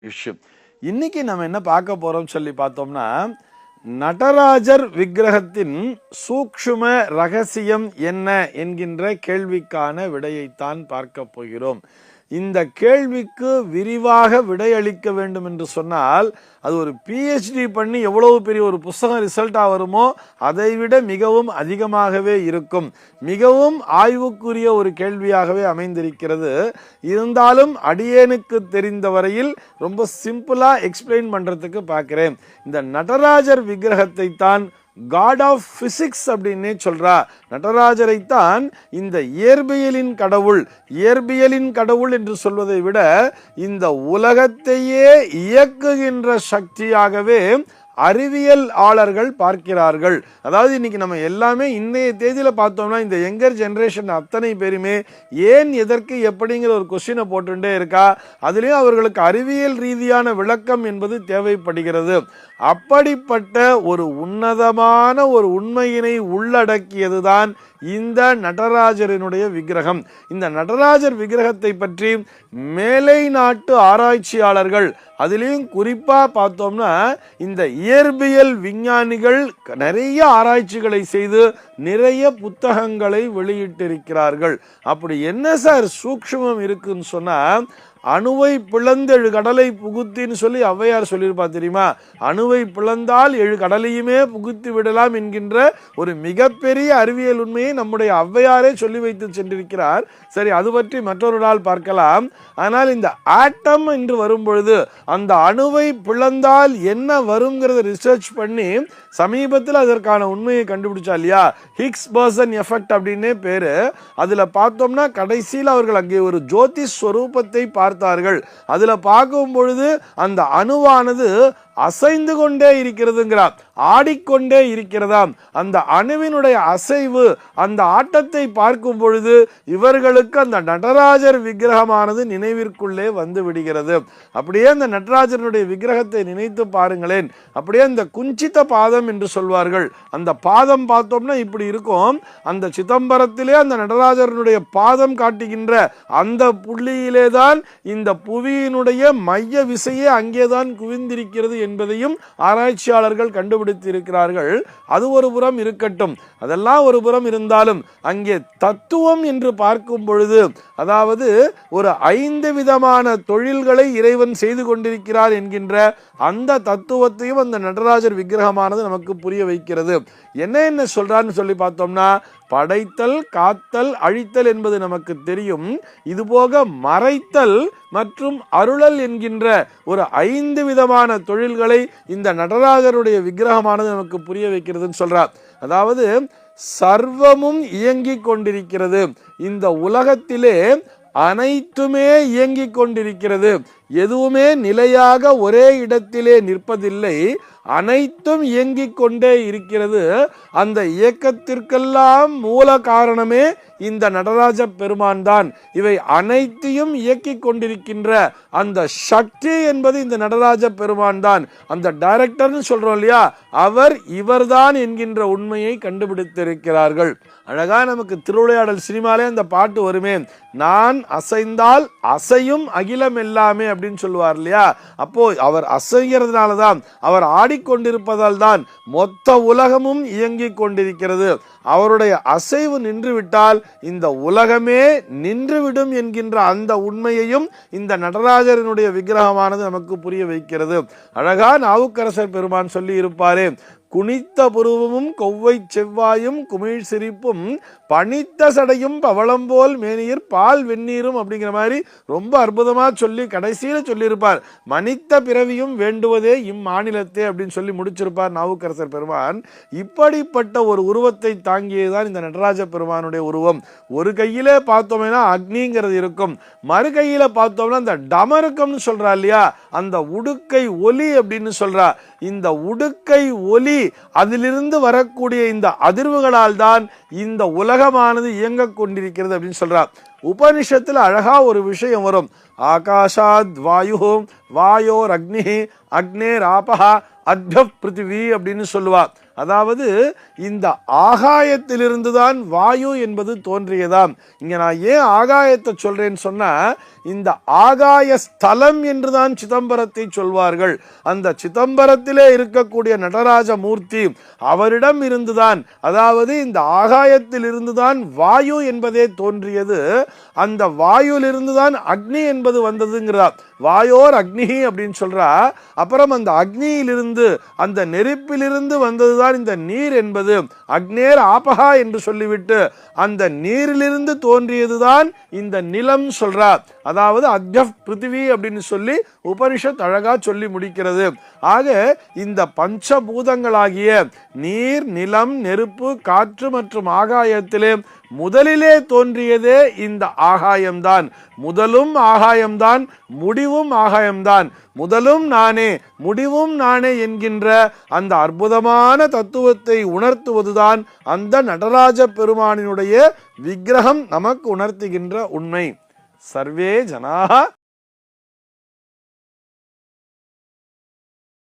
விஷயம். இன்னைக்கு நம்ம என்ன பார்க்க போறோம் சொல்லி பார்த்தோம்னா, நடராஜர் விக்கிரகத்தின் சூக்ஷ்ம ரகசியம் என்ன என்கின்ற கேள்விக்கான விடையைத்தான் பார்க்க போகிறோம். இந்த கேள்விக்கு விரிவாக விடையளிக்க வேண்டும் என்று சொன்னால் அது ஒரு PhD பண்ணி எவ்வளவு பெரிய ஒரு புஸ்தகம் ரிசல்ட்டா வருமோ அதை விட மிகவும் அதிகமாகவே இருக்கும். மிகவும் ஆய்வுக்குரிய ஒரு கேள்வியாகவே அமைந்திருக்கிறது. இருந்தாலும் அடியேனுக்கு தெரிந்த வரையில் ரொம்ப சிம்பிளா எக்ஸ்பிளைன் பண்றதுக்கு பார்க்கிறேன். இந்த நடராஜர் விக்கிரகத்தை தான் காட் ஆஃப் பிசிக்ஸ் அப்படின்னே சொல்றா. நடராஜரைத்தான் இந்த இயற்பியலின் கடவுள், இயற்பியலின் கடவுள் என்று சொல்வதை விட இந்த உலகத்தையே இயக்குகின்ற சக்தியாகவே அறிவியல் ஆளர்கள் பார்க்கிறார்கள். அதாவது இன்னைக்கு நம்ம எல்லாமே இன்றைய தேதியில பார்த்தோம்னா இந்த யங்கர் ஜெனரேஷன் அத்தனை பேருமே ஏன் எதற்கு எப்படிங்கிற ஒரு கொஸ்டினை போட்டுட்டே இருக்கா. அதுலேயும் அவர்களுக்கு அறிவியல் ரீதியான விளக்கம் என்பது தேவைப்படுகிறது. அப்படிப்பட்ட ஒரு உன்னதமான ஒரு உண்மையினை உள்ளடக்கியதுதான் இந்த நடராஜரினுடைய விக்கிரகம். இந்த நடராஜர் விக்கிரகத்தை பற்றி மேலை நாட்டு ஆராய்ச்சியாளர்கள், அதிலையும் குறிப்பா பார்த்தோம்னா இந்த இயற்பியல் விஞ்ஞானிகள் நிறைய ஆராய்ச்சிகளை செய்து நிறைய புத்தகங்களை வெளியிட்டிருக்கிறார்கள். அப்படி என்ன சார் சூக்ஷ்மம் இருக்குன்னு சொன்னா, அணுவை பிளந்து 7 கடலை புகுத்தின்னு சொல்லி ஔவையார் சொல்லியிருப்பா தெரியுமா. அணுவை பிளந்தால் 7 கடலையுமே புகுத்தி விடலாம் என்கின்ற ஒரு மிகப்பெரிய அறிவியல் உண்மையை நம்முடைய ஔவையாரே சொல்லி வைத்து சென்றிருக்கிறார். சரி, அது பற்றி மற்றொரு நாள் பார்க்கலாம். ஆனால் இந்த ஆட்டம் என்று வரும்பொழுது அந்த அணுவை பிளந்தால் என்ன வருங்கிறத ரிசர்ச் பண்ணி சமீபத்தில் அதற்கான உண்மையை கண்டுபிடிச்சா இல்லையா, ஹிக்ஸ் போசன் எஃபெக்ட் அப்படின்னே பேரு. அதுல பார்த்தோம்னா கடைசியில் அவர்கள் அங்கே ஒரு ஜோதிஷ் ஸ்வரூபத்தை பார்த்தார்கள். அதுல பார்க்கும் பொழுது அந்த அணுவானது அசைந்து கொண்டே இருக்கிறதுங்கிறார், ஆடிக்கொண்டே இருக்கிறதாம். அந்த அணுவினுடைய அசைவு, அந்த ஆட்டத்தை பார்க்கும் பொழுது இவர்களுக்கு அந்த நடராஜர் விக்கிரகமானது நினைவிற்குள்ளே வந்து விடுகிறது. அப்படியே அந்த நடராஜனுடைய விக்கிரகத்தை நினைத்து பாருங்களேன். அப்படியே அந்த குஞ்சித பாதம் என்று சொல்வார்கள், அந்த பாதம் பார்த்தோம்னா இப்படி இருக்கும். அந்த சிதம்பரத்திலே அந்த நடராஜனுடைய பாதம் காட்டுகின்ற அந்த புள்ளியிலே தான் இந்த புவியினுடைய மைய விசையே அங்கேதான் குவிந்திருக்கிறது என்பதையும் ஆராய்ச்சியாளர்கள் கண்டுபிடித்திருக்கிறார்கள். அது ஒரு புறம் இருக்கட்டும், அதெல்லாம் ஒரு புறம் இருந்தாலும் அங்கே தத்துவம் என்று பார்க்கும் பொழுது, அதாவது ஒரு 5 விதமான தொழில்களை இறைவன் செய்து கொண்டிருக்கிறார் என்கின்ற அந்த தத்துவத்தையும் அந்த நடராஜர் விக்கிரகமானது நமக்கு புரிய வைக்கிறது. என்ன சொல்றான்னு சொல்லி பார்த்தோம்னா, படைத்தல், காத்தல், அழித்தல் என்பது நமக்கு தெரியும். இதுபோக மறைத்தல் மற்றும் அருளல் என்கின்ற ஒரு 5 விதமான தொழில்களை இந்த நடராஜருடைய விக்கிரகமானது நமக்கு புரிய வைக்கிறதுன்னு சொல்றார். அதாவது சர்வமும் இயங்கிக் கொண்டிருக்கிறது. இந்த உலகத்திலே அனைத்துமே இயங்கிக் கொண்டிருக்கிறது. எதுவுமே நிலையாக ஒரே இடத்திலே நிற்பதில்லை, அனைத்தும் இயங்கிக் கொண்டே இருக்கிறது. அந்த இயக்கத்திற்கெல்லாம் மூல காரணமே இந்த நடராஜ பெருமான் தான். இவை அனைத்தையும் இயக்கிக் கொண்டிருக்கின்ற அந்த சக்தி என்பது இந்த நடராஜ பெருமான் தான். அந்த டைரக்டர்னு சொல்றோம் இல்லையா, இவர்தான் என்கின்ற உண்மையை கண்டுபிடித்திருக்கிறார்கள். அழகா நமக்கு திருவிளையாடல் சினிமாலே அந்த பாட்டு வருமே, நான் அசைந்தால் அசையும் அகிலம் எல்லாமே அப்படின்னு சொல்லுவார் இல்லையா. அப்போ அவர் அசைகிறதுனால தான், அவர் ஆடிக்கொண்டிருப்பதால் தான் மொத்த உலகமும் இயங்கிக் கொண்டிருக்கிறது. அவருடைய அசைவு நின்றுவிட்டால் இந்த உலகமே நின்றுவிடும் என்கின்ற அந்த உண்மையையும் இந்த நடராஜரனுடைய விக்கிரகமானது நமக்கு புரிய வைக்கிறது. அழகா நாவுக்கரசர் பெருமான் சொல்லி இருப்பாரே, குனித்த புருவமும் கொவ்வை செவ்வாயும் குமிழ் சிரிப்பும் பனித்த சடையும் பவளம்போல் மேனியர் பால் வெந்நீரும் அப்படிங்கிற மாதிரி ரொம்ப அற்புதமா சொல்லி கடைசியில சொல்லியிருப்பார். மனித்த பிறவியும் வேண்டுவதே இம்மாநிலத்தே அப்படின்னு சொல்லி முடிச்சிருப்பார் நாவுக்கரசர் பெருமான். இப்படிப்பட்ட ஒரு உருவத்தை தாங்கியதுதான் இந்த நடராஜ பெருமானுடைய உருவம். ஒரு கையில பார்த்தோம்னா அக்னிங்கிறது இருக்கும், மறு கையில பார்த்தோம்னா இந்த டமருக்கம்னு சொல்றா இல்லையா, அந்த உடுக்கை ஒலி அப்படின்னு சொல்றா. இந்த உடுக்கை ஒலி, அதிலிருந்து வரக்கூடிய இந்த அதிர்வுகளால் தான் இந்த உலகமானது இயங்க கொண்டிருக்கிறது அப்படின்னு சொல்றார். உபனிஷத்துல அழகா ஒரு விஷயம் வரும், ஆகாஷாத் வாயுஹோம் வாயோர் அக்னி அக்னேர் ஆபஹா அத்ய பிருத்திவி அப்படின்னு சொல்லுவா. அதாவது இந்த ஆகாயத்திலிருந்துதான் வாயு என்பது தோன்றியதாம். இங்க நான் ஏன் ஆகாயத்தை சொல்றேன்னு சொன்னா, இந்த ஆகாய ஸ்தலம் என்றுதான் சிதம்பரத்தை சொல்வார்கள். அந்த சிதம்பரத்திலே இருக்கக்கூடிய நடராஜ மூர்த்தி அவரிடம் இருந்துதான், அதாவது இந்த ஆகாயத்தில் இருந்துதான் வாயு என்பதே தோன்றியது. அந்த வாயுலிருந்துதான் அக்னி என்பது வந்ததுங்கிறார். வாயோர் அக்னி அப்படின்னு சொல்றா. அப்புறம் அந்த அக்னியிலிருந்து, அந்த நெருப்பிலிருந்து வந்ததுதான் இந்த நீர் என்பது. அக்னேர் ஆபகா என்று சொல்லிவிட்டு அந்த நீரிலிருந்து தோன்றியதுதான் இந்த நிலம் சொல்றார். அதாவது அத்யப் பிருத்திவி அப்படின்னு சொல்லி உபனிஷத் அழகா சொல்லி முடிக்கிறது. ஆக இந்த பஞ்சபூதங்களாகிய நீர், நிலம், நெருப்பு, காற்று மற்றும் ஆகாயத்திலே முதலிலே தோன்றியதே இந்த ஆகாயம்தான். முதலும் ஆகாயம்தான், முடிவும் ஆகாயம்தான். முதலும் நானே, முடிவும் நானே என்கின்ற அந்த அற்புதமான தத்துவத்தை உணர்த்துவதுதான் அந்த நடராஜ பெருமானினுடைய விக்கிரகம் நமக்கு உணர்த்துகின்ற உண்மை. சர்வே ஜனாஹ